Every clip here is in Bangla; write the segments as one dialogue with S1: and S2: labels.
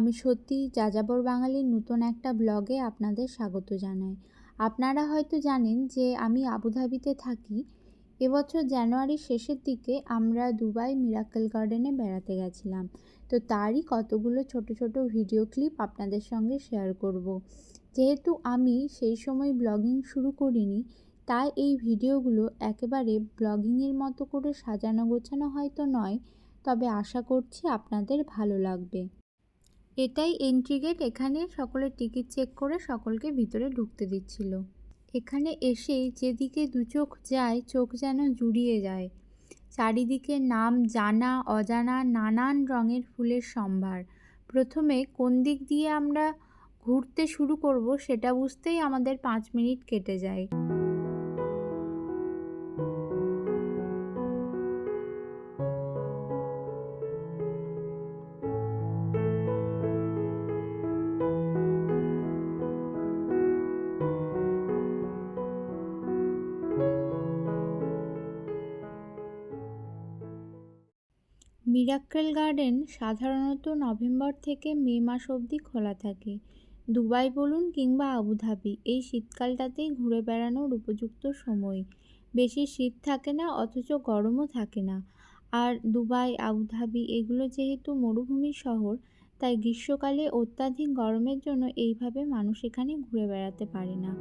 S1: আমি সত্যি যাযাবর বাঙালির নতুন একটা ব্লগে আপনাদের স্বাগত জানাই। আপনারা হয়তো জানেন যে আমি আবুধাবিতে থাকি। এবছর জানুয়ারির শেষের দিকে আমরা দুবাই মিরাকেল গার্ডেনে বেড়াতে গেছিলাম। তো তারই কতগুলো ছোট ছোট ভিডিও ক্লিপ আপনাদের সঙ্গে শেয়ার করব। যেহেতু আমি সেই সময় ব্লগিং শুরু করিনি, তাই এই ভিডিওগুলো একেবারে ব্লগিংয়ের মতো করে সাজানো গোছানো হয়তো নয়, তবে আশা করছি আপনাদের ভালো লাগবে। এটাই এন্ট্রি গেট। এখানে সকলের টিকিট চেক করে সকলকে ভিতরে ঢুকতে দিচ্ছিল। এখানে এসেই যেদিকে দু চোখ যায়, চোখ যেন জুড়িয়ে যায়। চারিদিকে নাম জানা অজানা নানান রঙের ফুলের সম্ভার। প্রথমে কোন দিক দিয়ে আমরা ঘুরতে শুরু করব সেটা বুঝতেই আমাদের 5 মিনিট কেটে যায়। মিরাক্কেল গার্ডেন সাধারণত নভেম্বর থেকে মে মাস অবধি খোলা থাকে। দুবাই বলুন কিংবা আবুধাবি, এই শীতকালটাতেই ঘুরে বেড়ানোর উপযুক্ত সময়। বেশি শীত থাকে না, অথচ গরমও থাকে না। আর দুবাই আবুধাবি এগুলো যেহেতু মরুভূমির শহর, তাই গ্রীষ্মকালে অত্যাধিক গরমের জন্য এইভাবে মানুষ এখানে ঘুরে বেড়াতে পারে না।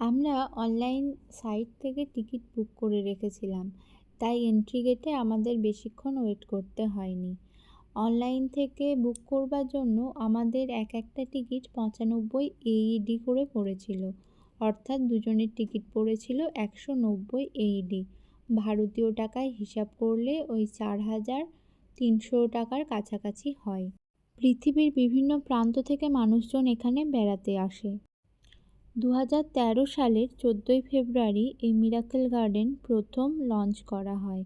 S1: আমরা অনলাইন সাইট থেকে টিকিট বুক করে রেখেছিলাম, তাই এন্ট্রি গেটে আমাদের বেশিক্ষণ ওয়েট করতে হয়নি। অনলাইন থেকে বুক করবার জন্য আমাদের একটা টিকিট 95 AED করে পড়েছিল, অর্থাৎ দুজনের টিকিট পড়েছিল 190 AED। ভারতীয় টাকায় হিসাব করলে ওই 4300 টাকার কাছাকাছি হয়। পৃথিবীর বিভিন্ন প্রান্ত থেকে মানুষজন এখানে বেড়াতে আসে। 2013 সালের 14 ফেব্রুয়ারি এই মিরাকেল গার্ডেন প্রথম লঞ্চ করা হয়।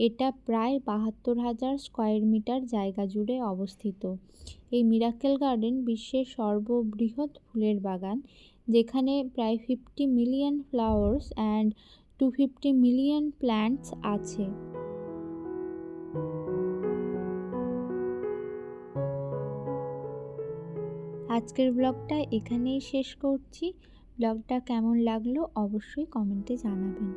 S1: এটা প্রায় 72,000 স্কোয়ার মিটার জায়গা জুড়ে অবস্থিত। এই মিরাকেল গার্ডেন বিশ্বের সর্ববৃহৎ ফুলের বাগান, যেখানে প্রায় 50 million flowers and 250 million plants আছে। আজকের ব্লগটা এখানেই শেষ করছি। ব্লগটা কেমন লাগলো অবশ্যই কমেন্টে জানাবেন।